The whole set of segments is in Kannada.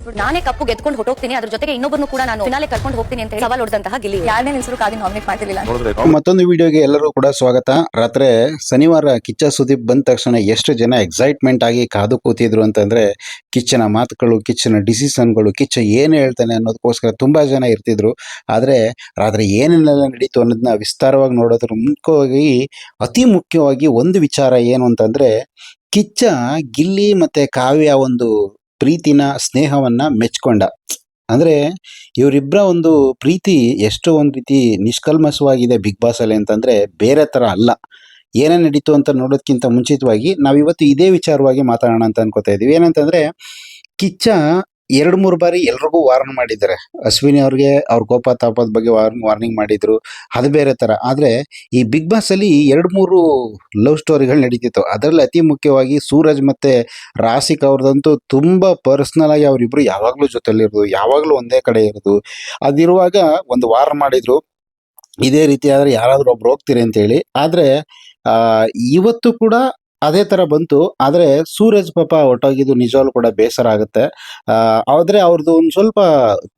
ನಾನೇ ಕಪ್ಪು ಗೆದ್ಕೊಂಡು ಹೊಟ್ಟೋಗ್ತೀನಿ, ಅದ್ರ ಜೊತೆಗೆ ಇನ್ನೊಬ್ಬರನ್ನು ಕೂಡ ನಾನು ಫಿನಾಲೆ ಕರ್ಕೊಂಡು ಹೋಗ್ತೀನಿ ಅಂತ ಹೇಳಿ ಸವಾಲ್ ಹೊಡೆದಂತಹ ಗಿಲ್ಲಿ ಯಾರನೇ ನಿಲ್ಸರು ಕಾವ್ಯ ನಾಮಿನೇಟ್ ಮಾಡ್ತಿರ್ಲಿಲ್ಲ. ಮತ್ತೊಂದು ವಿಡಿಯೋಗೆ ಎಲ್ಲರೂ ಕೂಡ ಸ್ವಾಗತ. ರಾತ್ರಿ ಶನಿವಾರ ಕಿಚ್ಚ ಸುದೀಪ್ ಬಂದ ತಕ್ಷಣ ಎಷ್ಟು ಜನ ಎಕ್ಸೈಟ್ಮೆಂಟ್ ಆಗಿ ಕಾದು ಕೂತಿದ್ರು ಅಂತಂದ್ರೆ ಕಿಚ್ಚನ ಮಾತುಗಳು, ಕಿಚ್ಚನ ಡಿಸಿಷನ್ಗಳು, ಕಿಚ್ಚ ಏನು ಹೇಳ್ತಾನೆ ಅನ್ನೋದಕ್ಕೋಸ್ಕರ ತುಂಬಾ ಜನ ಇರ್ತಿದ್ರು. ಆದ್ರೆ ರಾತ್ರಿ ಏನೇನೆಲ್ಲ ನಡೀತು ಅನ್ನೋದನ್ನ ವಿಸ್ತಾರವಾಗಿ ನೋಡೋದ್ರ ಮುಖ್ಯವಾಗಿ ಅತಿ ಮುಖ್ಯವಾಗಿ ಒಂದು ವಿಚಾರ ಏನು ಅಂತಂದ್ರೆ ಕಿಚ್ಚ ಗಿಲ್ಲಿ ಮತ್ತೆ ಕಾವ್ಯ ಒಂದು ಪ್ರೀತಿನ ಸ್ನೇಹವನ್ನ ಮೆಚ್ಕೊಂಡ. ಅಂದ್ರೆ ಇವರಿಬ್ಬರ ಒಂದು ಪ್ರೀತಿ ಎಷ್ಟೋ ಒಂದು ರೀತಿ ನಿಷ್ಕಲ್ಮಶವಾಗಿದೆ ಬಿಗ್ ಬಾಸ್ ಅಲ್ಲಿ ಅಂತಂದ್ರೆ ಬೇರೆ ತರ ಅಲ್ಲ. ಏನೇನ್ ನಡೀತು ಅಂತ ನೋಡೋದಕ್ಕಿಂತ ಮುಂಚಿತವಾಗಿ ನಾವಿವತ್ತು ಇದೇ ವಿಚಾರವಾಗಿ ಮಾತಾಡೋಣ ಅಂತ ಅನ್ಕೋತಾ ಇದೀವಿ. ಏನಂತಂದ್ರೆ ಕಿಚ್ಚ 2-3 ಬಾರಿ ಎಲ್ರಿಗೂ ವಾರ್ನ್ ಮಾಡಿದ್ದಾರೆ. ಅಶ್ವಿನಿ ಅವ್ರಿಗೆ ಅವ್ರ ಕೋಪ ತಾಪದ ಬಗ್ಗೆ ವಾರ್ನಿಂಗ್ ಮಾಡಿದ್ರು, ಅದು ಬೇರೆ ತರ. ಆದ್ರೆ ಈ ಬಿಗ್ ಬಾಸ್ ಅಲ್ಲಿ 2-3 ಲವ್ ಸ್ಟೋರಿಗಳು ನಡೀತಿತ್ತು. ಅದರಲ್ಲಿ ಅತಿ ಮುಖ್ಯವಾಗಿ ಸೂರಜ್ ಮತ್ತೆ ರಾಸಿಕ್ ಅವ್ರದಂತೂ ತುಂಬಾ ಪರ್ಸನಲ್ ಆಗಿ ಅವರಿಬ್ರು ಯಾವಾಗ್ಲೂ ಜೊತೆಲಿರೋದು, ಯಾವಾಗ್ಲೂ ಒಂದೇ ಕಡೆ ಇರೋದು. ಅದಿರುವಾಗ ಒಂದು ವಾರ್ನ್ ಮಾಡಿದ್ರು, ಇದೇ ರೀತಿ ಆದ್ರೆ ಯಾರಾದ್ರೂ ಒಬ್ರು ಹೋಗ್ತೀರಿ ಅಂತ ಹೇಳಿ. ಆದ್ರೆ ಆ ಇವತ್ತು ಕೂಡ ಅದೇ ತರ ಬಂತು. ಆದ್ರೆ ಸೂರಜ್ ಪಾಪ ಹೊಟ್ಟೋಗಿದ್ದು ನಿಜವಾಗ್ಲೂ ಕೂಡ ಬೇಸರ ಆಗುತ್ತೆ. ಆದ್ರೆ ಅವ್ರದ್ದು ಒಂದ್ ಸ್ವಲ್ಪ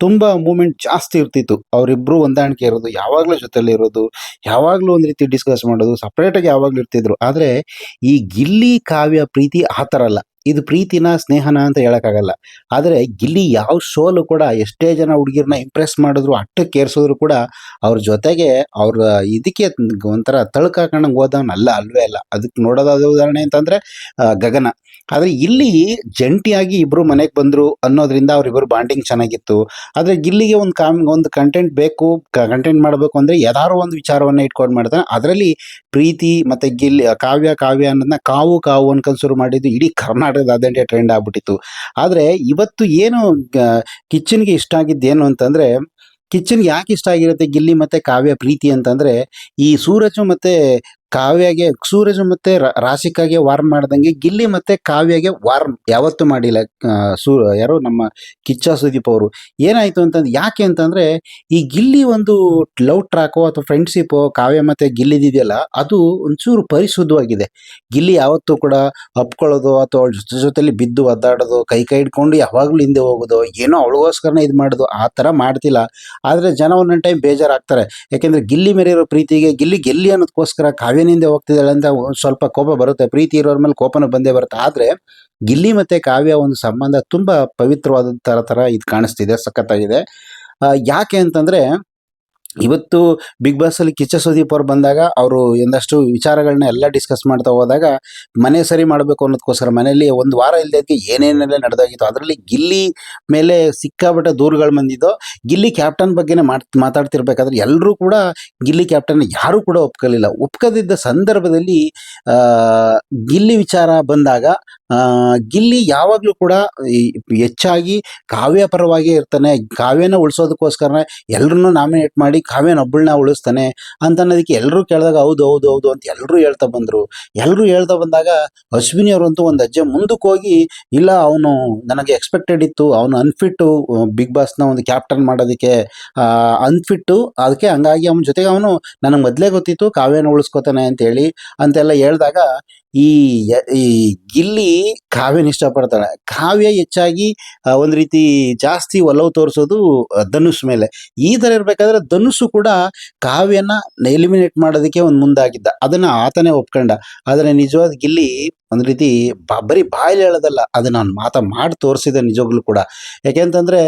ತುಂಬಾ ಮೂಮೆಂಟ್ ಜಾಸ್ತಿ ಇರ್ತಿತ್ತು. ಅವರಿಬ್ರು ಹೊಂದಾಣಿಕೆ ಇರೋದು, ಯಾವಾಗ್ಲೂ ಜೊತೆಲಿ ಇರೋದು, ಯಾವಾಗ್ಲೂ ಒಂದ್ ರೀತಿ ಡಿಸ್ಕಸ್ ಮಾಡೋದು, ಸಪರೇಟ್ ಆಗಿ ಯಾವಾಗ್ಲೂ ಇರ್ತಿದ್ರು. ಆದ್ರೆ ಈ ಗಿಲ್ಲಿ ಕಾವ್ಯ ಪ್ರೀತಿ ಆ ತರ ಅಲ್ಲ. ಇದು ಪ್ರೀತಿನ ಸ್ನೇಹನ ಅಂತ ಹೇಳಕ್ಕಾಗಲ್ಲ. ಆದ್ರೆ ಗಿಲ್ಲಿ ಯಾವ ಶೋಲು ಕೂಡ ಎಷ್ಟೇ ಜನ ಹುಡುಗಿರ್ನ ಇಂಪ್ರೆಸ್ ಮಾಡಿದ್ರು, ಅಟ್ಟಕ್ಕೆ ಏರ್ಸಿದ್ರು ಕೂಡ ಅವ್ರ ಜೊತೆಗೆ ಅವ್ರ ಇದಕ್ಕೆ ಒಂಥರ ತಳ್ಕ ಹಾಕೊಂಡಂಗೆ ಹೋದವನಲ್ಲ, ಅಲ್ವೇ ಅಲ್ಲ. ಅದಕ್ಕೆ ನೋಡೋದಾದ ಉದಾಹರಣೆ ಅಂತಂದ್ರೆ ಗಗನ. ಆದ್ರೆ ಇಲ್ಲಿ ಜಂಟಿಯಾಗಿ ಇಬ್ರು ಮನೆಗೆ ಬಂದ್ರು ಅನ್ನೋದ್ರಿಂದ ಅವ್ರಿಬ್ರು ಬಾಂಡಿಂಗ್ ಚೆನ್ನಾಗಿತ್ತು. ಆದ್ರೆ ಗಿಲ್ಲಿಗೆ ಒಂದು ಕಂಟೆಂಟ್ ಬೇಕು, ಕಂಟೆಂಟ್ ಮಾಡಬೇಕು ಅಂದ್ರೆ ಯಾವ್ದಾದ್ರು ಒಂದು ವಿಚಾರವನ್ನ ಇಟ್ಕೊಂಡು ಮಾಡ್ತಾನೆ. ಅದರಲ್ಲಿ ಪ್ರೀತಿ ಮತ್ತೆ ಕಾವ್ಯ ಅನ್ನೋದನ್ನ ಕಾವು ಕಾವು ಅನ್ಕೊಂಡ್ ಶುರು ಮಾಡಿದ್ದು ಇಡೀ ಕರ್ನಾಟಕದಾದ್ಯಂತ ಟ್ರೆಂಡ್ ಆಗ್ಬಿಟ್ಟಿತ್ತು. ಆದ್ರೆ ಇವತ್ತು ಏನು ಕಿಚ್ಚನ್ಗೆ ಇಷ್ಟ ಆಗಿದ್ದೇನು ಅಂತಂದ್ರೆ, ಕಿಚ್ಚನ್ಗೆ ಯಾಕೆ ಇಷ್ಟ ಆಗಿರುತ್ತೆ ಗಿಲ್ಲಿ ಮತ್ತೆ ಕಾವ್ಯ ಪ್ರೀತಿ ಅಂತಂದ್ರೆ, ಈ ಸೂರಜ್ ಮತ್ತೆ ರಾಶಿಕಾಗೆ ವಾರ್ನ್ ಮಾಡ್ದಂಗೆ ಗಿಲ್ಲಿ ಮತ್ತೆ ಕಾವ್ಯಗೆ ವಾರ್ನ್ ಯಾವತ್ತೂ ಮಾಡಿಲ್ಲ. ಯಾರೋ ನಮ್ಮ ಕಿಚ್ಚ ಸುದೀಪ್ ಅವರು. ಏನಾಯ್ತು ಅಂತಂದ್ರೆ, ಯಾಕೆ ಅಂತಂದ್ರೆ ಈ ಗಿಲ್ಲಿ ಒಂದು ಲವ್ ಟ್ರ್ಯಾಕೋ ಅಥವಾ ಫ್ರೆಂಡ್ಶಿಪ್ ಕಾವ್ಯ ಮತ್ತೆ ಗಿಲ್ಲಿದಿದೆಯಲ್ಲ, ಅದು ಒಂಚೂರು ಪರಿಶುದ್ಧವಾಗಿದೆ. ಗಿಲ್ಲಿ ಯಾವತ್ತೂ ಕೂಡ ಅಪ್ಕೊಳ್ಳೋದು ಅಥವಾ ಅವಳ ಜೊತೆಲಿ ಬಿದ್ದು ಒದ್ದಾಡೋದು, ಕೈ ಹಿಡ್ಕೊಂಡು ಯಾವಾಗ್ಲೂ ಹಿಂದೆ ಹೋಗೋದು, ಏನೋ ಅವಳಿಗೋಸ್ಕರನೇ ಇದು ಮಾಡೋದು, ಆ ತರ ಮಾಡ್ತಿಲ್ಲ. ಆದ್ರೆ ಜನ ಒಂದೊಂದು ಟೈಮ್ ಬೇಜಾರಾಗ್ತಾರೆ. ಯಾಕೆಂದ್ರೆ ಗಿಲ್ಲಿ ಮೇಲೆ ಇರೋ ಪ್ರೀತಿಗೆ ಗಿಲ್ಲಿ ಅನ್ನೋದಕ್ಕೋಸ್ಕರ ಕಾವ್ಯನಿಂದ ಹೋಗ್ತಿದ್ದಾಳೆ ಅಂತ ಸ್ವಲ್ಪ ಕೋಪ ಬರುತ್ತೆ. ಪ್ರೀತಿ ಇರೋರ ಮೇಲೆ ಕೋಪನ ಬಂದೇ ಬರುತ್ತೆ. ಆದ್ರೆ ಗಿಲ್ಲಿ ಮತ್ತೆ ಕಾವ್ಯ ಒಂದು ಸಂಬಂಧ ತುಂಬಾ ಪವಿತ್ರವಾದ ತರ ಇದು ಕಾಣಿಸ್ತಿದೆ, ಸಖತ್ತಾಗಿದೆ. ಯಾಕೆ ಅಂತಂದ್ರೆ ಇವತ್ತು ಬಿಗ್ ಬಾಸ್ ಅಲ್ಲಿ ಕಿಚ್ಚ ಸುದೀಪ್ ಅವ್ರು ಬಂದಾಗ ಅವರು ಒಂದಷ್ಟು ವಿಚಾರಗಳನ್ನ ಎಲ್ಲ ಡಿಸ್ಕಸ್ ಮಾಡ್ತಾ ಹೋದಾಗ ಮನೆ ಸರಿ ಮಾಡಬೇಕು ಅನ್ನೋದಕ್ಕೋಸ್ಕರ ಮನೆಯಲ್ಲಿ ಒಂದು ವಾರ ಇಲ್ಲದೆ ಏನೇನೆಲ್ಲ ನಡೆದಾಗಿತ್ತು. ಅದರಲ್ಲಿ ಗಿಲ್ಲಿ ಮೇಲೆ ಸಿಕ್ಕಾಬಿಟ್ಟ ದೂರುಗಳು ಬಂದಿದ್ದು. ಗಿಲ್ಲಿ ಕ್ಯಾಪ್ಟನ್ ಬಗ್ಗೆನೇ ಮಾತಾಡ್ತಿರ್ಬೇಕಾದ್ರೆ ಎಲ್ಲರೂ ಕೂಡ ಗಿಲ್ಲಿ ಕ್ಯಾಪ್ಟನ್ ಯಾರು ಕೂಡ ಒಪ್ಕೋದಿದ್ದ ಸಂದರ್ಭದಲ್ಲಿ ಆ ಗಿಲ್ಲಿ ವಿಚಾರ ಬಂದಾಗ ಗಿಲ್ಲಿ ಯಾವಾಗ್ಲೂ ಕೂಡ ಹೆಚ್ಚಾಗಿ ಕಾವ್ಯ ಪರವಾಗಿ ಇರ್ತಾನೆ. ಕಾವ್ಯನ ಉಳಿಸೋದಕ್ಕೋಸ್ಕರ ಎಲ್ಲರನ್ನೂ ನಾಮಿನೇಟ್ ಮಾಡಿ ಕಾವ್ಯನೊಬ್ಬಳನ್ನ ಉಳಿಸ್ತಾನೆ ಅಂತ ಅನ್ನೋದಕ್ಕೆ ಎಲ್ಲರೂ ಕೇಳಿದಾಗ ಹೌದು ಹೌದು ಹೌದು ಅಂತ ಎಲ್ಲರೂ ಹೇಳ್ತಾ ಬಂದ್ರು. ಎಲ್ಲರೂ ಹೇಳ್ತಾ ಬಂದಾಗ ಅಶ್ವಿನಿ ಅವರಂತೂ ಒಂದು ಹೆಜ್ಜೆ ಮುಂದಕ್ಕೆ ಹೋಗಿ, ಇಲ್ಲ ಅವನು ನನಗೆ ಎಕ್ಸ್ಪೆಕ್ಟೆಡ್ ಇತ್ತು, ಅವನು ಅನ್ಫಿಟ್ಟು ಬಿಗ್ ಬಾಸ್ನ ಒಂದು ಕ್ಯಾಪ್ಟನ್ ಮಾಡೋದಕ್ಕೆ, ಅನ್ಫಿಟ್ಟು, ಅದಕ್ಕೆ ಹಂಗಾಗಿ ಅವನ ಜೊತೆಗೆ ಅವನು ನನಗೆ ಮೊದಲೇ ಗೊತ್ತಿತ್ತು ಕಾವ್ಯನ ಉಳಿಸ್ಕೋತಾನೆ ಅಂತ ಹೇಳಿ ಅಂತೆಲ್ಲ ಹೇಳಿದಾಗ ಈ ಗಿಲ್ಲಿ ಕಾವ್ಯನ ಇಷ್ಟಪಡ್ತಾಳೆ. ಕಾವ್ಯ ಹೆಚ್ಚಾಗಿ ಒಂದ್ ರೀತಿ ಜಾಸ್ತಿ ಒಲವು ತೋರಿಸೋದು ಧನುಷ್ ಮೇಲೆ. ಈ ತರ ಇರ್ಬೇಕಾದ್ರೆ ಧನುಷ್ ಕೂಡ ಕಾವ್ಯನ ಎಲಿಮಿನೇಟ್ ಮಾಡೋದಕ್ಕೆ ಒಂದು ಮುಂದಾಗಿದ್ದ, ಅದನ್ನ ಆತನೇ ಒಪ್ಕೊಂಡ. ಆದ್ರೆ ನಿಜವಾದ ಗಿಲ್ಲಿ ಒಂದ್ ರೀತಿ ಬರೀ ಬಾಯಲ್ಲಿ ಹೇಳೋದಲ್ಲ, ಅದನ್ನ ನಾನು ಮಾಡಿ ತೋರಿಸಿದೆ ನಿಜವಾಗ್ಲೂ ಕೂಡ. ಯಾಕೆಂತಂದ್ರೆ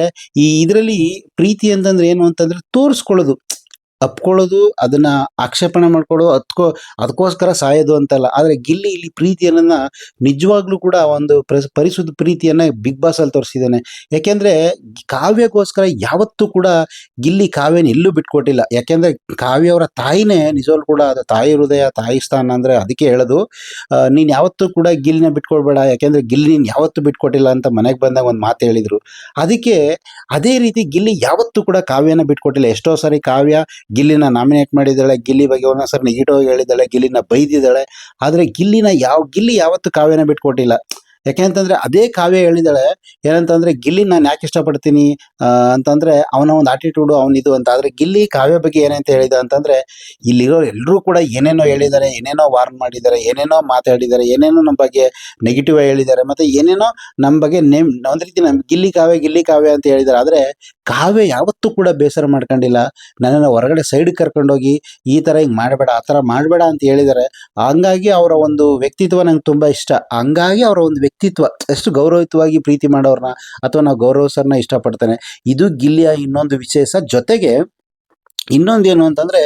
ಇದರಲ್ಲಿ ಪ್ರೀತಿ ಅಂತಂದ್ರೆ ಏನು ಅಂತಂದ್ರೆ ತೋರಿಸ್ಕೊಳ್ಳೋದು, ಅಪ್ಕೊಳ್ಳೋದು, ಅದನ್ನ ಆಕ್ಷೇಪಣೆ ಮಾಡ್ಕೊಳ್ಳೋದು, ಅದಕ್ಕೋಸ್ಕರ ಸಾಯೋದು ಅಂತಲ್ಲ. ಆದ್ರೆ ಗಿಲ್ಲಿ ಇಲ್ಲಿ ಪ್ರೀತಿಯನ್ನ ನಿಜವಾಗ್ಲೂ ಕೂಡ ಒಂದು ಪರಿಶುದ್ಧ ಪ್ರೀತಿಯನ್ನ ಬಿಗ್ ಬಾಸ್ ಅಲ್ಲಿ ತೋರಿಸಿದ್ದಾನೆ. ಯಾಕೆಂದ್ರೆ ಕಾವ್ಯಕ್ಕೋಸ್ಕರ ಯಾವತ್ತೂ ಕೂಡ ಗಿಲ್ಲಿ ಕಾವ್ಯನ ಎಲ್ಲೂ ಬಿಟ್ಕೊಟ್ಟಿಲ್ಲ. ಯಾಕೆಂದ್ರೆ ಕಾವ್ಯ ಅವರ ತಾಯಿನೇ ನಿಜವಾಗ್ಲೂ ಕೂಡ, ಅದು ತಾಯಿ ಹೃದಯ, ತಾಯಿ ಸ್ಥಾನ ಅಂದ್ರೆ ಅದಕ್ಕೆ ಹೇಳೋದು. ನೀನ್ ಯಾವತ್ತೂ ಕೂಡ ಗಿಲ್ಲಿನ ಬಿಟ್ಕೊಡ್ಬೇಡ, ಯಾಕೆಂದ್ರೆ ಗಿಲ್ಲಿ ನೀನ್ ಯಾವತ್ತೂ ಬಿಟ್ಕೊಟ್ಟಿಲ್ಲ ಅಂತ ಮನೆಗೆ ಬಂದಾಗ ಒಂದು ಮಾತು ಹೇಳಿದ್ರು. ಅದಕ್ಕೆ ಅದೇ ರೀತಿ ಗಿಲ್ಲಿ ಯಾವತ್ತೂ ಕೂಡ ಕಾವ್ಯನ ಬಿಟ್ಕೊಟ್ಟಿಲ್ಲ. ಎಷ್ಟೋ ಸಾರಿ ಕಾವ್ಯ ಗಿಲ್ಲಿನ ನಾಮಿನೇಟ್ ಮಾಡಿದ್ದಾಳೆ, ಗಿಲ್ಲಿ ಬಗ್ಗೆ ಒಂದೊಂದ್ಸರಿ ನೆಗೆಟಿವ್ ಹೇಳಿದ್ದಾಳೆ, ಗಿಲ್ಲಿನ ಬೈದಿದ್ದಾಳೆ. ಆದ್ರೆ ಗಿಲ್ಲಿ ಯಾವತ್ತೂ ಕಾವ್ಯನ ಬಿಟ್ಕೊಟ್ಟಿಲ್ಲ. ಯಾಕೆಂತಂದ್ರೆ ಅದೇ ಕಾವ್ಯ ಹೇಳಿದಾಳೆ ಏನಂತಂದ್ರೆ ಗಿಲ್ಲಿ ನಾನು ಯಾಕೆ ಇಷ್ಟಪಡ್ತೀನಿ ಅಂತಂದ್ರೆ ಅವನ ಒಂದು ಆಟಿಟ್ಯೂಡು ಅವನಿದು ಅಂತ. ಆದ್ರೆ ಗಿಲ್ಲಿ ಕಾವ್ಯ ಬಗ್ಗೆ ಏನಂತ ಹೇಳಿದ ಅಂತಂದ್ರೆ ಇಲ್ಲಿರೋ ಎಲ್ಲರೂ ಕೂಡ ಏನೇನೋ ಹೇಳಿದ್ದಾರೆ, ಏನೇನೋ ವಾರ್ನ್ ಮಾಡಿದ್ದಾರೆ, ಏನೇನೋ ಮಾತಾಡಿದ್ದಾರೆ, ಏನೇನೋ ನಮ್ಮ ಬಗ್ಗೆ ನೆಗೆಟಿವ್ ಹೇಳಿದ್ದಾರೆ, ಮತ್ತೆ ಏನೇನೋ ನಮ್ಮ ಬಗ್ಗೆ ಒಂದ್ ರೀತಿ ನಮ್ ಗಿಲ್ಲಿ ಕಾವ್ಯ ಅಂತ ಹೇಳಿದ್ದಾರೆ. ಆದ್ರೆ ಕಾವ್ಯ ಯಾವತ್ತೂ ಕೂಡ ಬೇಸರ ಮಾಡ್ಕೊಂಡಿಲ್ಲ. ನನ್ನನ್ನು ಹೊರಗಡೆ ಸೈಡ್ ಕರ್ಕೊಂಡೋಗಿ ಈ ತರ ಹಿಂಗ್ ಮಾಡಬೇಡ, ಆ ತರ ಮಾಡಬೇಡ ಅಂತ ಹೇಳಿದ್ದಾರೆ. ಹಂಗಾಗಿ ಅವರ ಒಂದು ವ್ಯಕ್ತಿತ್ವ ನಂಗೆ ತುಂಬಾ ಇಷ್ಟ. ಹಂಗಾಗಿ ಅವರ ಒಂದು ವ್ಯಕ್ತಿತ್ವ ಎಷ್ಟು ಗೌರವಯುತವಾಗಿ ಪ್ರೀತಿ ಮಾಡೋರ್ನ ಅಥವಾ ನಾವು ಗೌರವಿಸೋರ್ನ ಇಷ್ಟಪಡ್ತಾನೆ. ಇದು ಗಿಲ್ಲಿಯ ಇನ್ನೊಂದು ವಿಶೇಷ. ಜೊತೆಗೆ ಇನ್ನೊಂದೇನು ಅಂತಂದ್ರೆ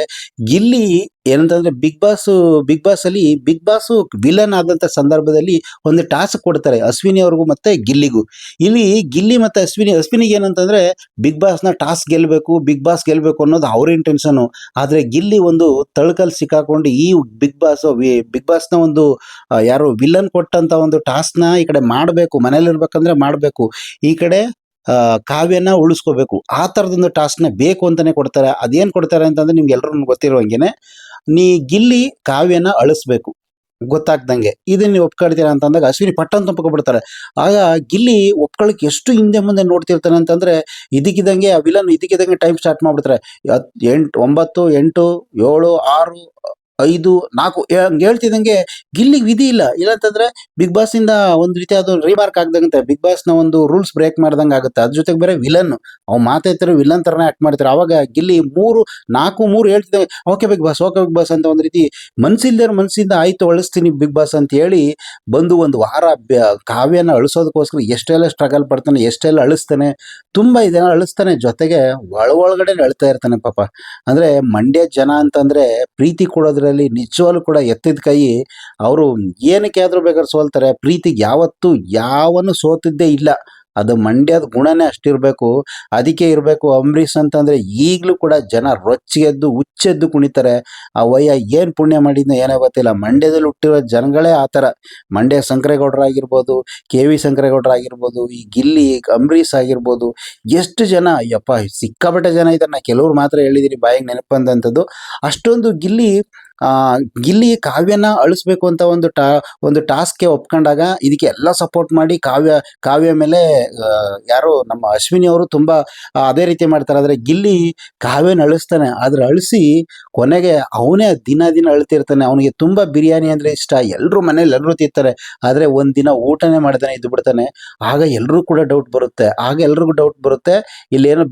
ಗಿಲ್ಲಿ ಏನಂತಂದ್ರೆ ಬಿಗ್ ಬಾಸ್ ಅಲ್ಲಿ ಬಿಗ್ ಬಾಸ್ ವಿಲನ್ ಆದಂತ ಸಂದರ್ಭದಲ್ಲಿ ಒಂದು ಟಾಸ್ಕ್ ಕೊಡ್ತಾರೆ ಅಶ್ವಿನಿ ಅವ್ರಿಗೂ ಮತ್ತೆ ಗಿಲ್ಲಿಗೂ. ಇಲ್ಲಿ ಗಿಲ್ಲಿ ಮತ್ತೆ ಅಶ್ವಿನಿಗೆ ಏನಂತಂದ್ರೆ ಬಿಗ್ ಬಾಸ್ ನ ಟಾಸ್ಕ್ ಬಿಗ್ ಬಾಸ್ ಗೆಲ್ಬೇಕು ಅನ್ನೋದು ಅವ್ರ ಇಂಟೆನ್ಷನ್. ಆದ್ರೆ ಗಿಲ್ಲಿ ಒಂದು ತಳ್ಕಲ್ ಸಿಕ್ಕಾಕೊಂಡು ಈ ಬಿಗ್ ಬಾಸ್ ನ ಒಂದು ಯಾರು ವಿಲನ್ ಕೊಟ್ಟಂತ ಒಂದು ಟಾಸ್ಕ್ ನ ಈ ಕಡೆ ಮಾಡ್ಬೇಕು, ಮನೇಲಿ ಇರ್ಬೇಕಂದ್ರೆ ಮಾಡ್ಬೇಕು, ಈ ಕಡೆ ಕಾವ್ಯನ ಉಳಿಸ್ಕೋಬೇಕು, ಆ ತರದೊಂದು ಟಾಸ್ಕ್ ನ ಬೇಕು ಅಂತಾನೆ ಕೊಡ್ತಾರೆ. ಅದೇನ್ ಕೊಡ್ತಾರೆ ಅಂತಂದ್ರೆ ನಿಮ್ಗೆ ಎಲ್ರು ಗೊತ್ತಿರುವಂಗೆನೆ, ನೀ ಗಿಲ್ಲಿ ಕಾವ್ಯನ ಅಳಿಸ್ಬೇಕು ಗೊತ್ತಾಗ್ದಂಗೆ, ಇದನ್ನ ನೀವು ಒಪ್ಕೊಳ್ತೀರಾ ಅಂತಂದಾಗ ಅಶ್ವಿನಿ ಪಟ್ಟಂತ ಒಪ್ಕೊಬಿಡ್ತಾರೆ. ಆಗ ಗಿಲ್ಲಿ ಒಪ್ಕೊಳಕ್ ಎಷ್ಟು ಹಿಂದೆ ಮುಂದೆ ನೋಡ್ತಿರ್ತಾನೆ ಅಂತಂದ್ರೆ ಇದಕ್ಕಿದಂಗೆ ಆ ವಿಲನ್ ಇದಕ್ಕಿದಂಗೆ ಟೈಮ್ ಸ್ಟಾರ್ಟ್ ಮಾಡ್ಬಿಡ್ತಾರೆ. 8 9 8 7 6 5 4 ಹಂಗೆ ಹೇಳ್ತಿದಂಗೆ ಗಿಲ್ಲಿಗೆ ವಿಧಿ ಇಲ್ಲ. ಇಲ್ಲಂತಂದ್ರೆ ಬಿಗ್ ಬಾಸ್ ಇಂದ ಒಂದ್ ರೀತಿ ಅದು ರಿಮಾರ್ಕ್ ಆಗ್ದಂತೆ, ಬಿಗ್ ಬಾಸ್ ನ ಒಂದು ರೂಲ್ಸ್ ಬ್ರೇಕ್ ಮಾಡ್ದಂಗೆ ಆಗುತ್ತೆ. ಅದ್ರ ಜೊತೆಗೆ ಬೇರೆ ವಿಲನ್ ಅವ್ನು ಮಾತಾಡ್ತಾರೆ, ವಿಲನ್ ತರನೇ ಆಕ್ಟ್ ಮಾಡ್ತಾರೆ. ಅವಾಗ ಗಿಲ್ಲಿ 3 ಹೇಳ್ತಿದ್ದಂಗೆ ಓಕೆ ಬಿಗ್ ಬಾಸ್ ಅಂತ ಒಂದ್ ರೀತಿ ಮನ್ಸಿಂದ ಆಯ್ತು ಅಳಿಸ್ತೀನಿ ಬಿಗ್ ಬಾಸ್ ಅಂತ ಹೇಳಿ ಬಂದು ಒಂದು ವಾರ ಕಾವ್ಯನ ಅಳಿಸೋದಕ್ಕೋಸ್ಕರ ಎಷ್ಟೆಲ್ಲ ಸ್ಟ್ರಗಲ್ ಪಡ್ತಾನೆ, ಎಷ್ಟೆಲ್ಲ ಅಳಿಸ್ತಾನೆ, ತುಂಬಾ ಇದನ್ನ ಅಳಿಸ್ತಾನೆ. ಜೊತೆಗೆ ಒಳಗಡೆ ಅಳ್ತಾ ಇರ್ತಾನೆ ಪಾಪ. ಅಂದ್ರೆ ಮಂಡ್ಯ ಜನ ಅಂತಂದ್ರೆ ಪ್ರೀತಿ ಕೊಡೋದ್ರಲ್ಲಿ ನಿಜವಾಗ್ಲೂ ಕೂಡ ಎತ್ತಿದ ಕೈ. ಅವರು ಏನಕ್ಕೆ ಆದ್ರೂ ಬೇಕಾದ್ರೆ ಸೋಲ್ತಾರೆ, ಪ್ರೀತಿಗೆ ಯಾವತ್ತೂ ಯಾವನು ಸೋತಿದ್ದೇ ಇಲ್ಲ. ಅದು ಮಂಡ್ಯದ ಗುಣನೇ ಅಷ್ಟಿರ್ಬೇಕು. ಅದಕ್ಕೆ ಇರಬೇಕು ಅಂಬರೀಷ್ ಅಂತಂದ್ರೆ ಈಗಲೂ ಕೂಡ ಜನ ರೊಚ್ಚಿಗೆದ್ದು ಹುಚ್ಚೆದ್ದು ಕುಣಿತಾರೆ. ಆ ವಯ್ಯ ಏನ್ ಪುಣ್ಯ ಮಾಡಿದ್ನ ಏನೋ ಗೊತ್ತಿಲ್ಲ, ಮಂಡ್ಯದಲ್ಲಿ ಹುಟ್ಟಿರೋ ಜನಗಳೇ ಆತರ. ಮಂಡ್ಯ ಶಂಕರೇಗೌಡರಾಗಿರ್ಬೋದು, KV ಶಂಕರೇಗೌಡರಾಗಿರ್ಬೋದು, ಈ ಗಿಲ್ಲಿ ಅಂಬರೀಷ್ ಆಗಿರ್ಬೋದು, ಎಷ್ಟು ಜನ ಯಪ್ಪ ಸಿಕ್ಕಾಪಟ್ಟೆ ಜನ ಇದ್ದಾರೆ. ನಾ ಕೆಲವ್ರು ಮಾತ್ರ ಹೇಳಿದೀನಿ ಬಾಯಿಗೆ ನೆನಪಂದಂಥದ್ದು. ಅಷ್ಟೊಂದು ಗಿಲ್ಲಿ ಕಾವ್ಯನ ಅಳಿಸ್ಬೇಕು ಅಂತ ಒಂದು ಟಾಸ್ಕ್ಗೆ ಒಪ್ಕೊಂಡಾಗ ಇದಕ್ಕೆ ಎಲ್ಲ ಸಪೋರ್ಟ್ ಮಾಡಿ ಕಾವ್ಯ ಮೇಲೆ ಯಾರು ನಮ್ಮ ಅಶ್ವಿನಿ ಅವರು ತುಂಬಾ ಅದೇ ರೀತಿ ಮಾಡ್ತಾರೆ. ಆದ್ರೆ ಗಿಲ್ಲಿ ಕಾವ್ಯನ ಅಳಿಸ್ತಾನೆ. ಆದ್ರೆ ಅಳಿಸಿ ಕೊನೆಗೆ ಅವನೇ ದಿನ ಅಳ್ತಿರ್ತಾನೆ. ಅವನಿಗೆ ತುಂಬಾ ಬಿರಿಯಾನಿ ಅಂದ್ರೆ ಇಷ್ಟ, ಎಲ್ರು ಮನೇಲಿ ಎಲ್ಲರೂ ತಿಂತಾರೆ. ಆದ್ರೆ ಒಂದ್ ದಿನ ಊಟನೇ ಮಾಡ್ತಾನೆ ಇದ್ದು ಬಿಡ್ತಾನೆ. ಆಗ ಎಲ್ರಿಗೂ ಕೂಡ ಡೌಟ್ ಬರುತ್ತೆ, ಇಲ್ಲಿ ಏನೋ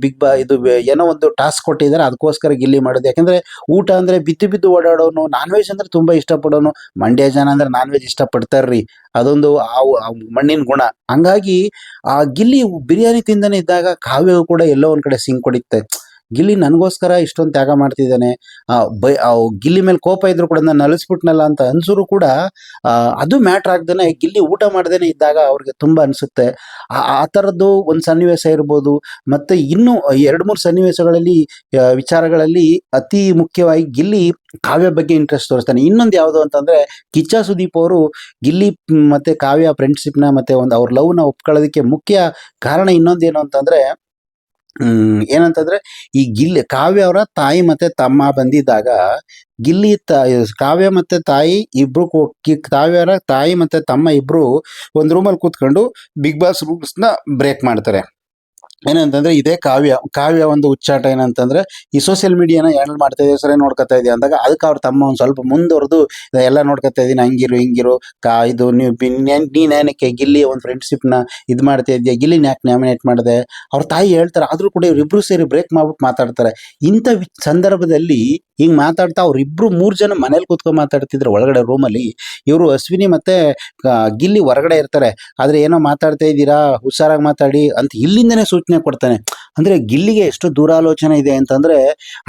ಏನೋ ಒಂದು ಟಾಸ್ಕ್ ಕೊಟ್ಟಿದ್ದಾರೆ, ಅದಕ್ಕೋಸ್ಕರ ಗಿಲ್ಲಿ ಮಾಡೋದು. ಯಾಕಂದ್ರೆ ಊಟ ಅಂದ್ರೆ ಬಿದ್ದು ಓಡಾಡೋನು, ನಾನ್ ವೆಜ್ ಅಂದ್ರೆ ತುಂಬಾ ಇಷ್ಟಪಡೋನು. ಮಂಡ್ಯ ಜನ ಅಂದ್ರೆ ನಾನ್ ವೆಜ್ ಇಷ್ಟಪಡ್ತಾರ್ರಿ, ಅದೊಂದು ಆ ಮಣ್ಣಿನ ಗುಣ. ಹಂಗಾಗಿ ಆ ಗಿಲ್ಲಿ ಬಿರಿಯಾನಿ ತಿಂದಾನೆ ಇದ್ದಾಗ ಕಾವ್ಯವು ಕೂಡ ಎಲ್ಲೋ ಒಂದ್ ಕಡೆ ಸಿಂಕ್ ಹೊಡಿತ್ತೆ. ಗಿಲ್ಲಿ ನನಗೋಸ್ಕರ ಇಷ್ಟೊಂದು ತ್ಯಾಗ ಮಾಡ್ತಿದ್ದಾನೆ, ಗಿಲ್ಲಿ ಮೇಲೆ ಕೋಪ ಇದ್ರು ಕೂಡ ನಾನು ಅಳಿಸ್ಬಿಟ್ನಲ್ಲ ಅಂತ ಅನ್ಸರು ಕೂಡ ಅದು ಮ್ಯಾಟ್ರ್ ಆಗ್ದೇನೆ ಗಿಲ್ಲಿ ಊಟ ಮಾಡ್ದೇನೆ ಇದ್ದಾಗ ಅವ್ರಿಗೆ ತುಂಬಾ ಅನ್ಸುತ್ತೆ. ಆ ಥರದ್ದು ಒಂದು ಸನ್ನಿವೇಶ ಇರ್ಬೋದು. ಮತ್ತೆ ಇನ್ನು 2-3 ಸನ್ನಿವೇಶಗಳಲ್ಲಿ ವಿಚಾರಗಳಲ್ಲಿ ಅತಿ ಮುಖ್ಯವಾಗಿ ಗಿಲ್ಲಿ ಕಾವ್ಯ ಬಗ್ಗೆ ಇಂಟ್ರೆಸ್ಟ್ ತೋರಿಸ್ತಾನೆ. ಇನ್ನೊಂದು ಯಾವುದು ಅಂತಂದ್ರೆ ಕಿಚ್ಚ ಸುದೀಪ್ ಅವರು ಗಿಲ್ಲಿ ಮತ್ತೆ ಕಾವ್ಯ ಫ್ರೆಂಡ್ಶಿಪ್ನ ಮತ್ತೆ ಒಂದು ಅವ್ರ ಲವ್ನ ಒಪ್ಕೊಳ್ಳೋದಕ್ಕೆ ಮುಖ್ಯ ಕಾರಣ ಇನ್ನೊಂದೇನು ಅಂತಂದ್ರೆ ಏನಂತಂದ್ರೆ ಈ ಕಾವ್ಯ ಅವರ ತಾಯಿ ಮತ್ತೆ ತಮ್ಮ ಬಂದಿದ್ದಾಗ ಕಾವ್ಯ ಮತ್ತೆ ತಾಯಿ ಇಬ್ರು ಕಾವ್ಯರ ತಾಯಿ ಮತ್ತೆ ತಮ್ಮ ಇಬ್ರು ಒಂದ್ ರೂಮಲ್ಲಿ ಕೂತ್ಕೊಂಡು ಬಿಗ್ ಬಾಸ್ ರೂಲ್ಸ್ ನ ಬ್ರೇಕ್ ಮಾಡ್ತಾರೆ. ಏನಂತಂದ್ರೆ ಇದೇ ಕಾವ್ಯ ಒಂದು ಹುಚ್ಚಾಟ ಏನಂತಂದ್ರೆ ಈ ಸೋಷಿಯಲ್ ಮೀಡಿಯಾನ ಹ್ಯಾಂಡಲ್ ಮಾಡ್ತಾ ಇದೆಯಾ ಸರಿ ನೋಡ್ಕೊತಾ ಇದೆಯಾ ಅಂದಾಗ ಅದಕ್ಕೆ ಅವ್ರ ತಮ್ಮ ಒಂದ್ ಸ್ವಲ್ಪ ಮುಂದುವರೆದು ಎಲ್ಲ ನೋಡ್ಕೊತಾ ಇದೀನಿ, ಹಿಂಗಿರು ಇದು ನೀನೇನಕ್ಕೆ ಗಿಲ್ಲಿ ಒಂದು ಫ್ರೆಂಡ್ಶಿಪ್ ನ ಮಾಡ್ತಾ ಇದೆಯಾ, ಗಿಲ್ಲಿನ ಯಾಕೆ ನಾಮಿನೇಟ್ ಮಾಡಿದೆ ಅವ್ರ ತಾಯಿ ಹೇಳ್ತಾರೆ. ಆದ್ರೂ ಕೂಡ ಇವ್ರಿಬ್ರು ಸೇರಿ ಬ್ರೇಕ್ ಮಾಡ್ಬಿಟ್ಟು ಮಾತಾಡ್ತಾರೆ. ಇಂಥ ಸಂದರ್ಭದಲ್ಲಿ ಹಿಂಗ್ ಮಾತಾಡ್ತಾ ಅವ್ರಿಬ್ರು 3 ಜನ ಮನೇಲಿ ಕೂತ್ಕೊಂಡು ಮಾತಾಡ್ತಿದ್ರು ಒಳಗಡೆ ರೂಮಲ್ಲಿ. ಇವರು ಅಶ್ವಿನಿ ಮತ್ತೆ ಗಿಲ್ಲಿ ಹೊರಗಡೆ ಇರ್ತಾರೆ. ಆದ್ರೆ ಏನೋ ಮಾತಾಡ್ತಾ ಇದ್ದೀರಾ, ಹುಷಾರಾಗಿ ಮಾತಾಡಿ ಅಂತ ಇಲ್ಲಿಂದನೇ ಸೂಚನೆ ಕೊಡ್ತಾನೆ. ಅಂದ್ರೆ ಗಿಲ್ಲಿಗೆ ಎಷ್ಟು ದೂರಾಲೋಚನೆ ಇದೆ ಅಂತಂದ್ರೆ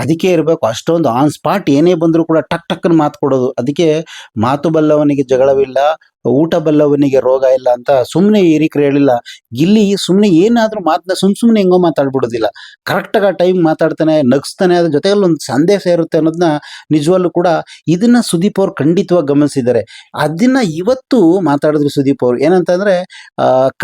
ಅದಕ್ಕೆ ಇರಬೇಕು. ಅಷ್ಟೊಂದು ಆನ್ ಸ್ಪಾಟ್ ಏನೇ ಬಂದ್ರು ಕೂಡ ಟಕ್ಕನ ಮಾತು ಕೊಡೋದು. ಅದಕ್ಕೆ ಮಾತು ಬಲ್ಲವನಿಗೆ ಜಗಳವಿಲ್ಲ, ಊಟ ಬಲ್ಲವನಿಗೆ ರೋಗ ಇಲ್ಲ ಅಂತ ಸುಮ್ನೆ ಹಿರಿಕರು ಹೇಳಿಲ್ಲ. ಗಿಲ್ಲಿ ಸುಮ್ನೆ ಏನಾದ್ರೂ ಮಾತನ್ನ ಸುಮ್ನೆ ಹೆಂಗೋ ಮಾತಾಡ್ಬಿಡೋದಿಲ್ಲ. ಕರೆಕ್ಟ್ ಆಗಿ ಟೈಮ್ ಮಾತಾಡ್ತಾನೆ, ನಗಿಸ್ತಾನೆ, ಅದ್ರ ಜೊತೆಗೆ ಒಂದು ಸಂದೇಶ ಇರುತ್ತೆ ಅನ್ನೋದನ್ನ ನಿಜವಲ್ಲೂ ಕೂಡ ಇದನ್ನ ಸುದೀಪ್ ಅವ್ರು ಖಂಡಿತವಾಗಿ ಗಮನಿಸಿದ್ದಾರೆ. ಅದನ್ನ ಇವತ್ತು ಮಾತಾಡಿದ್ರು ಸುದೀಪ್ ಅವ್ರು. ಏನಂತಂದ್ರೆ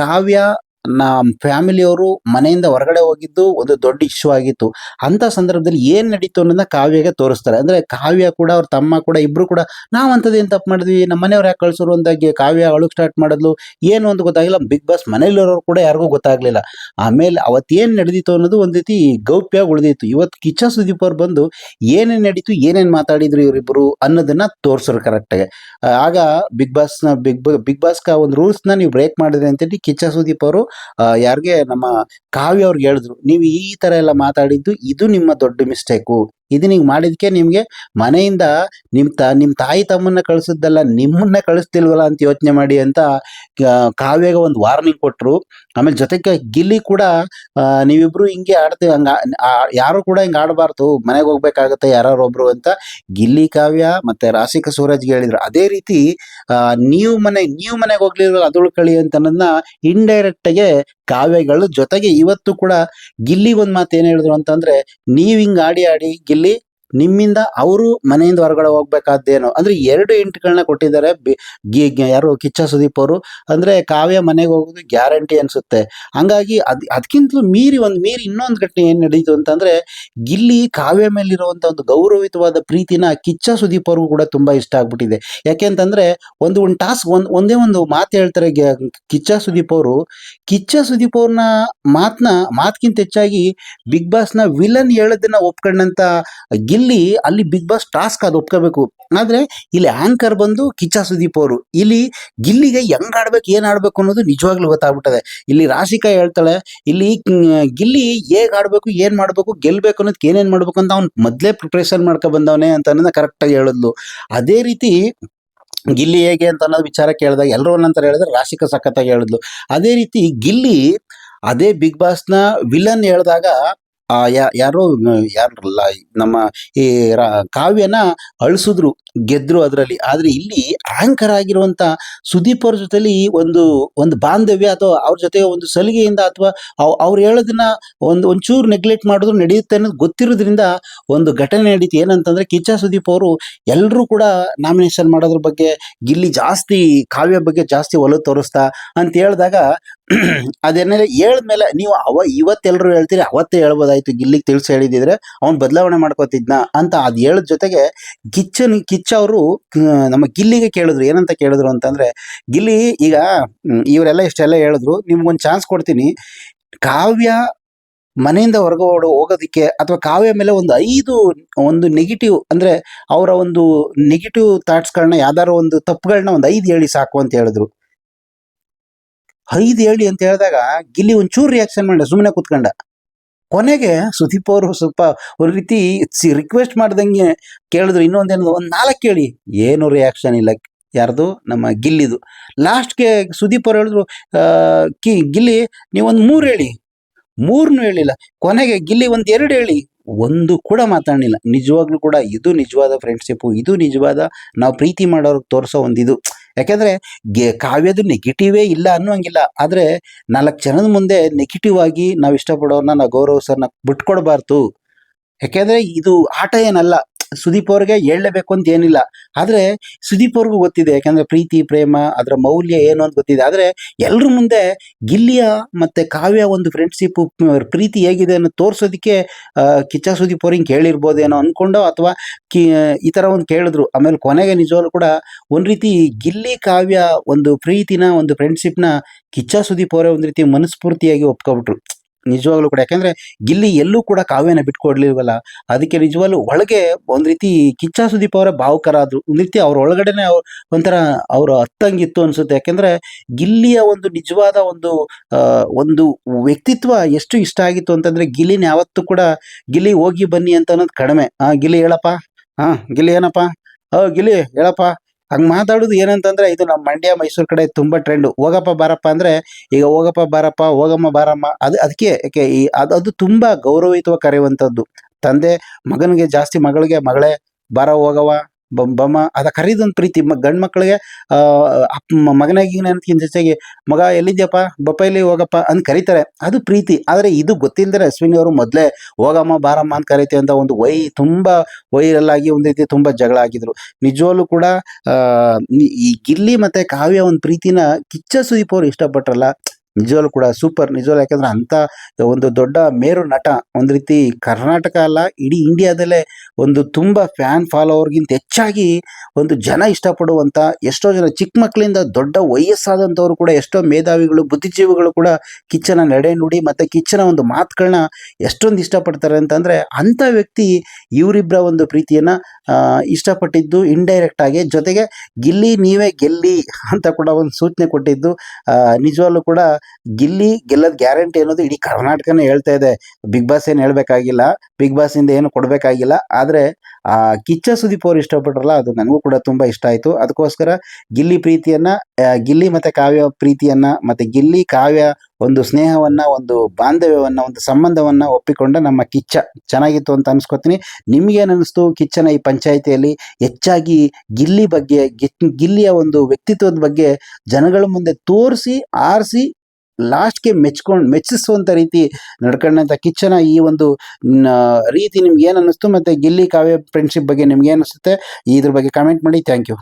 ಕಾವ್ಯ ನಮ್ಮ ಫ್ಯಾಮಿಲಿಯವರು ಮನೆಯಿಂದ ಹೊರಗಡೆ ಹೋಗಿದ್ದು ಒಂದು ದೊಡ್ಡ ಇಶ್ಯೂ ಆಗಿತ್ತು. ಅಂತ ಸಂದರ್ಭದಲ್ಲಿ ಏನ್ ನಡೀತು ಅನ್ನೋದನ್ನ ಕಾವ್ಯಗೆ ತೋರಿಸ್ತಾರೆ. ಅಂದ್ರೆ ಕಾವ್ಯ ಕೂಡ ಅವ್ರ ತಮ್ಮ ಕೂಡ ಇಬ್ರು ಕೂಡ ನಾವ್ ಅಂತದ್ ಏನ್ ತಪ್ಪು ಮಾಡಿದ್ವಿ, ನಮ್ಮ ಮನೆಯವ್ರು ಯಾಕೆ ಕಳ್ಸೋರು ಅಂದಾಗೆ ಕಾವ್ಯ ಅಳುಕ್ ಸ್ಟಾರ್ಟ್ ಮಾಡಿದ್ಲು. ಏನು ಅಂತ ಗೊತ್ತಾಗಿಲ್ಲ. ಬಿಗ್ ಬಾಸ್ ಮನೇಲಿರೋರು ಕೂಡ ಯಾರಿಗೂ ಗೊತ್ತಾಗ್ಲಿಲ್ಲ. ಆಮೇಲೆ ಅವತ್ತೇನ್ ನಡೆದಿತ್ತು ಅನ್ನೋದು ಒಂದ್ ರೀತಿ ಗೌಪ್ಯ ಉಳಿದಿತ್ತು. ಇವತ್ತು ಕಿಚ್ಚ ಸುದೀಪ್ ಅವ್ರು ಬಂದು ಏನೇನ್ ನಡೀತು, ಏನೇನ್ ಮಾತಾಡಿದ್ರು ಇವರಿಬ್ರು ಅನ್ನೋದನ್ನ ತೋರ್ಸೋರು ಕರೆಕ್ಟ್ ಆಗಿ. ಆಗ ಬಿಗ್ ಬಾಸ್ ಒಂದು ರೂಲ್ಸ್ ನ ನೀವು ಬ್ರೇಕ್ ಮಾಡಿದ್ರಿ ಅಂತೇಳಿ ಕಿಚ್ಚ ಸುದೀಪ್ ಅವರು ಯಾರಿಗೆ ನಮ್ಮ ಕಾವ್ಯ ಅವ್ರಿಗೆ ಹೇಳಿದ್ರು, ನೀವು ಈ ತರ ಎಲ್ಲ ಮಾತಾಡಿದ್ದು ಇದು ನಿಮ್ಮ ದೊಡ್ಡ ಮಿಸ್ಟೇಕು. ಇದು ನೀವು ಮಾಡಿದ್ಕೆ ನಿಮ್ಗೆ ಮನೆಯಿಂದ ನಿಮ್ ತಾಯಿ ತಮ್ಮನ್ನ ಕಳಿಸಿದ್ದಲ್ಲ, ನಿಮ್ಮನ್ನ ಕಳಿಸ್ತಿಲ್ವಲ್ಲ ಅಂತ ಯೋಚನೆ ಮಾಡಿ ಅಂತ ಕಾವ್ಯಗೆ ಒಂದು ವಾರ್ನಿಂಗ್ ಕೊಟ್ರು. ಆಮೇಲೆ ಜೊತೆಗೆ ಗಿಲ್ಲಿ ಕೂಡ ನೀವಿಬ್ರು ಹಿಂಗೆ ಆಡ್ತೀವಿ, ಯಾರು ಕೂಡ ಹಿಂಗೆ ಆಡಬಾರ್ದು, ಮನೆಗೆ ಹೋಗ್ಬೇಕಾಗತ್ತೆ ಯಾರು ಒಬ್ರು ಅಂತ ಗಿಲ್ಲಿ ಕಾವ್ಯ ಮತ್ತೆ ರಾಶಿಕಾ ಸೂರಜ್ಗೆ ಹೇಳಿದ್ರು. ಅದೇ ರೀತಿ ನೀವು ಮನೆಗೆ ಹೋಗ್ಲಿಲ್ಲ ಅದು ಉಳ್ಕೊಳ್ಳಿ ಅಂತ ಅನ್ನೋದನ್ನ ಇಂಡೈರೆಕ್ಟ್ ಆಗಿ ಕಾವ್ಯಗಳು ಜೊತೆಗೆ ಇವತ್ತು ಕೂಡ ಗಿಲ್ಲಿ ಒಂದ್ ಮಾತು ಏನ್ ಹೇಳಿದ್ರು ಅಂತಂದ್ರೆ, ನೀವ್ ಹಿಂಗ್ ಆಡಿ ಗಿಲ್ಲಿ ನಿಮ್ಮಿಂದ ಅವರು ಮನೆಯಿಂದ ಹೊರಗಡೆ ಹೋಗ್ಬೇಕಾದ್ದೇನೋ ಅಂದ್ರೆ 2 ಇಂಟ್ಗಳನ್ನ ಕೊಟ್ಟಿದ್ದಾರೆ ಯಾರು ಕಿಚ್ಚ ಸುದೀಪ್ ಅವರು. ಅಂದ್ರೆ ಕಾವ್ಯ ಮನೆಗೆ ಹೋಗೋದು ಗ್ಯಾರಂಟಿ ಅನ್ಸುತ್ತೆ. ಹಂಗಾಗಿ ಅದಕ್ಕಿಂತಲೂ ಮೀರಿ ಇನ್ನೊಂದು ಘಟನೆ ಏನ್ ನಡೀತು ಅಂತಂದ್ರೆ, ಗಿಲ್ಲಿ ಕಾವ್ಯ ಮೇಲಿರುವಂತ ಒಂದು ಗೌರವಿತವಾದ ಪ್ರೀತಿನ ಕಿಚ್ಚ ಸುದೀಪ್ ಅವ್ರಿಗೂ ಕೂಡ ತುಂಬಾ ಇಷ್ಟ ಆಗ್ಬಿಟ್ಟಿದೆ. ಯಾಕೆಂತಂದ್ರೆ ಒಂದು ಟಾಸ್ಕ್ ಒಂದೇ ಒಂದು ಮಾತು ಹೇಳ್ತಾರೆ ಕಿಚ್ಚ ಸುದೀಪ್ ಅವ್ರನ್ನ ಮಾತ್ಕಿಂತ ಹೆಚ್ಚಾಗಿ ಬಿಗ್ ಬಾಸ್ ನ ವಿಲನ್ ಹೇಳೋದನ್ನ ಒಪ್ಕೊಂಡಂತ ಗಿಲ್ಲಿ ಅಲ್ಲಿ ಬಿಗ್ ಬಾಸ್ ಟಾಸ್ಕ್ ಅದು ಒಪ್ಕೋಬೇಕು. ಆದ್ರೆ ಇಲ್ಲಿ ಆಂಕರ್ ಬಂದು ಕಿಚ್ಚ ಸುದೀಪ್ ಅವರು. ಇಲ್ಲಿ ಗಿಲ್ಲಿಗೆ ಹೆಂಗ್ ಆಡ್ಬೇಕು ಏನ್ ಆಡ್ಬೇಕು ಅನ್ನೋದು ನಿಜವಾಗ್ಲೂ ಗೊತ್ತಾಗ್ಬಿಟ್ಟದೆ. ಇಲ್ಲಿ ರಾಶಿಕಾ ಹೇಳ್ತಾಳೆ, ಇಲ್ಲಿ ಗಿಲ್ಲಿ ಹೇಗ್ ಆಡ್ಬೇಕು ಏನ್ ಮಾಡ್ಬೇಕು ಗೆಲ್ಬೇಕು ಅನ್ನೋದಕ್ಕೆ ಏನೇನ್ ಮಾಡ್ಬೇಕು ಅಂತ ಅವ್ನು ಮೊದ್ಲೇ ಪ್ರಿಪರೇಷನ್ ಮಾಡ್ಕೊ ಬಂದವನೇ ಅಂತ ಅನ್ನೋದನ್ನ ಕರೆಕ್ಟ್ ಆಗಿ ಹೇಳಿದ್ಲು. ಅದೇ ರೀತಿ ಗಿಲ್ಲಿ ಹೇಗೆ ಅಂತ ಅನ್ನೋದು ವಿಚಾರ ಕೇಳಿದಾಗ ಎಲ್ಲರೂ ಒಂದಂತರ ಹೇಳಿದ್ರೆ ರಾಶಿಕಾ ಸಖತ್ತಾಗಿ ಹೇಳಿದ್ಲು. ಅದೇ ರೀತಿ ಗಿಲ್ಲಿ ಅದೇ ಬಿಗ್ ಬಾಸ್ ನ ವಿಲನ್ ಹೇಳಿದಾಗ ಯಾರಲ್ಲ ನಮ್ಮ ಈ ಕಾವ್ಯನ ಅಳಿಸಿದ್ರು, ಗೆದ್ರು ಅದರಲ್ಲಿ. ಆದ್ರೆ ಇಲ್ಲಿ ಆಂಕರ್ ಆಗಿರುವಂತ ಸುದೀಪ್ ಅವ್ರ ಜೊತೆಲಿ ಒಂದು ಬಾಂಧವ್ಯ ಅಥವಾ ಅವ್ರ ಜೊತೆ ಒಂದು ಸಲಿಗೆಯಿಂದ ಅಥವಾ ಅವ್ರು ಹೇಳೋದನ್ನ ಒಂಚೂರು ನೆಗ್ಲೆಕ್ಟ್ ಮಾಡಿದ್ರು ನಡೆಯುತ್ತೆ ಅನ್ನೋದು ಗೊತ್ತಿರೋದ್ರಿಂದ ಒಂದು ಘಟನೆ ನಡೀತು. ಏನಂತಂದ್ರೆ ಕಿಚ್ಚ ಸುದೀಪ್ ಅವರು ಎಲ್ಲರೂ ಕೂಡ ನಾಮಿನೇಷನ್ ಮಾಡೋದ್ರ ಬಗ್ಗೆ ಗಿಲ್ಲಿ ಜಾಸ್ತಿ ಕಾವ್ಯ ಬಗ್ಗೆ ಜಾಸ್ತಿ ಒಲವು ತೋರಿಸ್ತಾ ಅಂತ ಹೇಳಿದಾಗ ಅದೇನೆಲ್ಲ ಹೇಳಿದ್ಮೇಲೆ ನೀವು ಇವತ್ತೆಲ್ಲರೂ ಹೇಳ್ತೀರಿ, ಅವತ್ತೇ ಹೇಳ್ಬೋದಾಯ್ತು, ಗಿಲ್ಲಿಗೆ ತಿಳಿಸಿ ಹೇಳಿದಿದ್ರೆ ಅವ್ನು ಬದಲಾವಣೆ ಮಾಡ್ಕೋತಿದ್ನ ಅಂತ ಅದ್ ಹೇಳಿದ ಜೊತೆಗೆ ಕಿಚ್ಚ ಅವರು ನಮ್ಮ ಗಿಲ್ಲಿಗೆ ಕೇಳಿದ್ರು. ಏನಂತ ಕೇಳಿದ್ರು ಅಂತಂದ್ರೆ, ಗಿಲ್ಲಿ ಈಗ ಇವರೆಲ್ಲ ಇಷ್ಟೆಲ್ಲ ಹೇಳಿದ್ರು, ನಿಮ್ಗೊಂದು ಚಾನ್ಸ್ ಕೊಡ್ತೀನಿ, ಕಾವ್ಯ ಮನೆಯಿಂದ ಹೊರಗಡೆ ಹೋಗೋದಕ್ಕೆ ಅಥವಾ ಕಾವ್ಯ ಮೇಲೆ ಒಂದು ನೆಗೆಟಿವ್ ಅಂದ್ರೆ ಅವರ ಒಂದು ನೆಗೆಟಿವ್ ಥಾಟ್ಸ್ಗಳನ್ನ ಯಾವ್ದಾರು ಒಂದು ತಪ್ಪುಗಳನ್ನ ಒಂದು 5 ಹೇಳಿ ಸಾಕು ಅಂತ ಹೇಳಿದ್ರು. 5 ಹೇಳಿ ಅಂತ ಹೇಳಿದಾಗ ಗಿಲ್ಲಿ ಒಂಚೂರು ರಿಯಾಕ್ಷನ್ ಮಾಡ ಸುಮ್ಮನೆ ಕೂತ್ಕೊಂಡ. ಕೊನೆಗೆ ಸುದೀಪ್ ಅವರು ಸ್ವಲ್ಪ ಒಂದು ರೀತಿ ರಿಕ್ವೆಸ್ಟ್ ಮಾಡ್ದಂಗೆ ಕೇಳಿದ್ರು, ಇನ್ನೊಂದೇನು ಒಂದು 4 ಹೇಳಿ. ಏನು ರಿಯಾಕ್ಷನ್ ಇಲ್ಲ ಯಾರ್ದು, ನಮ್ಮ ಗಿಲ್ಲಿದು. ಲಾಸ್ಟ್ಗೆ ಸುದೀಪ್ ಅವ್ರು ಹೇಳಿದ್ರು, ಗಿಲ್ಲಿ ನೀವೊಂದು 3 ಹೇಳಿ. 3 ಹೇಳಿಲ್ಲ. ಕೊನೆಗೆ ಗಿಲ್ಲಿ ಒಂದು 2 ಹೇಳಿ. ಒಂದು ಕೂಡ ಮಾತಾಡಲಿಲ್ಲ. ನಿಜವಾಗ್ಲೂ ಕೂಡ ಇದು ನಿಜವಾದ ಫ್ರೆಂಡ್ಶಿಪ್, ಇದು ನಿಜವಾದ ನಾವು ಪ್ರೀತಿ ಮಾಡೋರ್ಗೆ ತೋರಿಸೋ ಇದು. ಯಾಕೆಂದ್ರೆ ಕಾವ್ಯದ ನೆಗೆಟಿವೇ ಇಲ್ಲ ಅನ್ನೋಂಗಿಲ್ಲ, ಆದ್ರೆ 4 ಜನದ ಮುಂದೆ ನೆಗೆಟಿವ್ ಆಗಿ ನಾವು ಇಷ್ಟಪಡೋರ್ನ ನಾವು ಗೌರವಿಸೋರ್ನ ಬಿಟ್ಕೊಡ್ಬಾರ್ದು. ಯಾಕೆಂದ್ರೆ ಇದು ಆಟ ಏನಲ್ಲ. ಸುದೀಪ್ ಅವ್ರಿಗೆ ಹೇಳಲೇಬೇಕು ಅಂತ ಏನಿಲ್ಲ, ಆದ್ರೆ ಸುದೀಪ್ ಅವ್ರಿಗೂ ಗೊತ್ತಿದೆ, ಯಾಕಂದ್ರೆ ಪ್ರೀತಿ ಪ್ರೇಮ ಅದರ ಮೌಲ್ಯ ಏನು ಅಂತ ಗೊತ್ತಿದೆ. ಆದ್ರೆ ಎಲ್ರ ಮುಂದೆ ಗಿಲ್ಲಿಯ ಮತ್ತೆ ಕಾವ್ಯ ಒಂದು ಫ್ರೆಂಡ್ಶಿಪ್ ಪ್ರೀತಿ ಹೇಗಿದೆ ಅನ್ನೋ ತೋರ್ಸೋದಕ್ಕೆ ಕಿಚ್ಚ ಸುದೀಪ್ ಅವ್ರು ಹಿಂಗೆ ಕೇಳಿರ್ಬೋದೇನೋ ಅನ್ಕೊಂಡು ಅಥವಾ ಈ ತರ ಒಂದು ಕೇಳಿದ್ರು. ಆಮೇಲೆ ಕೊನೆಗೆ ನಿಜವಾಗ್ಲೂ ಕೂಡ ಒಂದ್ ರೀತಿ ಗಿಲ್ಲಿ ಕಾವ್ಯ ಒಂದು ಪ್ರೀತಿನ ಒಂದು ಫ್ರೆಂಡ್ಶಿಪ್ನ ಕಿಚ್ಚ ಸುದೀಪ್ ಅವರೇ ಒಂದ್ ರೀತಿ ಮನಸ್ಫೂರ್ತಿಯಾಗಿ ಒಪ್ಕೊಬಿಟ್ರು ನಿಜವಾಗ್ಲೂ ಕೂಡ. ಯಾಕಂದ್ರೆ ಗಿಲ್ಲಿ ಎಲ್ಲೂ ಕೂಡ ಕಾವ್ಯನ ಬಿಟ್ಕೊಡ್ಲಿಲ್ವಲ್ಲ, ಅದಕ್ಕೆ ನಿಜವಾಗ್ಲೂ ಒಳಗೆ ಒಂದ್ ರೀತಿ ಕಿಚ್ಚ ಸುದೀಪ್ ಅವರ ಭಾವುಕರಾದ್ರು. ಒಂದ್ ರೀತಿ ಅವ್ರ ಒಳಗಡೆನೆ ಒಂಥರ ಅವ್ರ ಅತ್ತಂಗಿತ್ತು ಅನ್ಸುತ್ತೆ. ಯಾಕಂದ್ರೆ ಗಿಲ್ಲಿಯ ಒಂದು ನಿಜವಾದ ಒಂದು ವ್ಯಕ್ತಿತ್ವ ಎಷ್ಟು ಇಷ್ಟ ಆಗಿತ್ತು ಅಂತಂದ್ರೆ, ಗಿಲ್ಲಿನ ಯಾವತ್ತೂ ಕೂಡ ಗಿಲ್ಲಿ ಹೋಗಿ ಬನ್ನಿ ಅಂತ ಅನ್ನೋದು ಕಡಿಮೆ. ಗಿಲ್ಲಿ ಹೇಳಪ್ಪ, ಗಿಲ್ಲಿ ಏನಪ್ಪ, ಗಿಲ್ಲಿ ಹೇಳಪ್ಪ, ಹಂಗ್ ಮಾತಾಡುದು ಏನಂತಂದ್ರೆ ಇದು ನಮ್ಮ ಮಂಡ್ಯ ಮೈಸೂರು ಕಡೆ ತುಂಬಾ ಟ್ರೆಂಡ್. ಹೋಗಪ್ಪ ಬಾರಪ್ಪ ಅಂದ್ರೆ ಈಗ ಹೋಗಪ್ಪ ಬಾರಪ್ಪ, ಹೋಗಮ್ಮ ಬಾರಮ್ಮ, ಅದಕ್ಕೆ ಯಾಕೆ ಅದು ತುಂಬಾ ಗೌರವಯುತವಾಗಿ ಕರೆಯುವಂಥದ್ದು. ತಂದೆ ಮಗನಿಗೆ ಜಾಸ್ತಿ, ಮಗಳಿಗೆ ಮಗಳೇ ಬಾರ ಹೋಗವ ಬಮ್ಮ ಅದ ಕರೀದೊಂದು ಪ್ರೀತಿ. ಗಂಡ್ ಮಕ್ಳಿಗೆ ಮಗನಾಗಿನ ಹೆಚ್ಚಾಗಿ ಮಗ ಎಲ್ಲಿದ್ಯಪ್ಪ ಬಪ್ಪ ಇಲ್ಲಿ ಹೋಗಪ್ಪ ಅಂತ ಕರೀತಾರೆ, ಅದು ಪ್ರೀತಿ. ಆದ್ರೆ ಇದು ಗೊತ್ತಿಲ್ಲದ್ರೆ ಅಶ್ವಿನಿ ಅವರು ಮೊದ್ಲೇ ಹೋಗಮ್ಮ ಬಾರಮ್ಮ ಅಂತ ಕರೀತೀವಿ ಅಂತ ಒಂದು ತುಂಬಾ ವೈರಲ್ ಆಗಿ ಒಂದ್ ರೀತಿ ತುಂಬಾ ಜಗಳ ಆಗಿದ್ರು. ನಿಜವಾಗ್ಲೂ ಕೂಡ ಈ ಗಿಲ್ಲಿ ಮತ್ತೆ ಕಾವ್ಯ ಒಂದು ಪ್ರೀತಿನ ಕಿಚ್ಚ ಸುದೀಪ್ ಅವ್ರು ಇಷ್ಟಪಟ್ರಲ್ಲ, ನಿಜವಾಗ್ಲೂ ಕೂಡ ಸೂಪರ್, ನಿಜವಾಗ್ಲೂ. ಯಾಕಂದ್ರೆ ಅಂತ ಒಂದು ದೊಡ್ಡ ಮೇರು ನಟ, ಒಂದು ರೀತಿ ಕರ್ನಾಟಕ ಅಲ್ಲ ಇಡೀ ಇಂಡಿಯಾದಲ್ಲೇ ಒಂದು ತುಂಬ ಫ್ಯಾನ್ ಫಾಲೋವರ್ಗಿಂತ ಹೆಚ್ಚಾಗಿ ಒಂದು ಜನ ಇಷ್ಟಪಡುವಂಥ, ಎಷ್ಟೋ ಜನ ಚಿಕ್ಕ ಮಕ್ಕಳಿಂದ ದೊಡ್ಡ ವಯಸ್ಸಾದಂಥವ್ರು ಕೂಡ, ಎಷ್ಟೋ ಮೇಧಾವಿಗಳು ಬುದ್ಧಿಜೀವಿಗಳು ಕೂಡ ಕಿಚ್ಚನ ನಡೆ ನುಡಿ ಮತ್ತು ಕಿಚ್ಚನ ಒಂದು ಮಾತುಗಳನ್ನ ಎಷ್ಟೊಂದು ಇಷ್ಟಪಡ್ತಾರೆ ಅಂತಂದರೆ, ಅಂಥ ವ್ಯಕ್ತಿ ಇವರಿಬ್ಬರ ಒಂದು ಪ್ರೀತಿಯನ್ನು ಇಷ್ಟಪಟ್ಟಿದ್ದು ಇಂಡೈರೆಕ್ಟ್ ಆಗಿ, ಜೊತೆಗೆ ಗಿಲ್ಲಿ ನೀವೇ ಗೆಲ್ಲಿ ಅಂತ ಕೂಡ ಒಂದು ಸೂಚನೆ ಕೊಟ್ಟಿದ್ದು ನಿಜವಾಗ್ಲೂ ಕೂಡ ಗಿಲ್ಲಿ ಗೆಲ್ಲೋದು ಗ್ಯಾರಂಟಿ ಅನ್ನೋದು ಇಡೀ ಕರ್ನಾಟಕನೇ ಹೇಳ್ತಾ ಇದೆ. ಬಿಗ್ ಬಾಸ್ ಏನು ಹೇಳಬೇಕಾಗಿಲ್ಲ, ಬಿಗ್ ಬಾಸಿಂದ ಏನು ಕೊಡಬೇಕಾಗಿಲ್ಲ. ಆದರೆ ಕಿಚ್ಚ ಸುದೀಪ್ ಅವರು ಇಷ್ಟಪಟ್ರಲ್ಲ, ಅದು ನನಗೂ ಕೂಡ ತುಂಬ ಇಷ್ಟ ಆಯಿತು. ಅದಕ್ಕೋಸ್ಕರ ಗಿಲ್ಲಿ ಪ್ರೀತಿಯನ್ನು, ಗಿಲ್ಲಿ ಮತ್ತು ಕಾವ್ಯ ಪ್ರೀತಿಯನ್ನು, ಮತ್ತು ಗಿಲ್ಲಿ ಕಾವ್ಯ ಒಂದು ಸ್ನೇಹವನ್ನು, ಒಂದು ಬಾಂಧವ್ಯವನ್ನು, ಒಂದು ಸಂಬಂಧವನ್ನು ಒಪ್ಪಿಕೊಂಡ ನಮ್ಮ ಕಿಚ್ಚ ಚೆನ್ನಾಗಿತ್ತು ಅಂತ ಅನ್ಸ್ಕೊತೀನಿ. ನಿಮ್ಗೇನು ಅನ್ನಿಸ್ತು ಕಿಚ್ಚನ ಈ ಪಂಚಾಯಿತಿಯಲ್ಲಿ ಹೆಚ್ಚಾಗಿ ಗಿಲ್ಲಿ ಬಗ್ಗೆ, ಗಿಲ್ಲಿಯ ಒಂದು ವ್ಯಕ್ತಿತ್ವದ ಬಗ್ಗೆ ಜನಗಳ ಮುಂದೆ ತೋರಿಸಿ ಆರಿಸಿ ಲಾಸ್ಟ್ಗೆ ಮೆಚ್ಚಿಸುವಂಥ ರೀತಿ ನಡ್ಕೊಂಡಂಥ ಕಿಚ್ಚನ ಈ ಒಂದು ರೀತಿ ನಿಮ್ಗೆ ಏನು ಅನ್ನಿಸ್ತು, ಮತ್ತು ಗಿಲ್ಲಿ ಕಾವ್ಯ ಫ್ರೆಂಡ್ಶಿಪ್ ಬಗ್ಗೆ ನಿಮ್ಗೆ ಏನು ಅನಿಸುತ್ತೆ, ಇದ್ರ ಬಗ್ಗೆ ಕಮೆಂಟ್ ಮಾಡಿ. Thank you.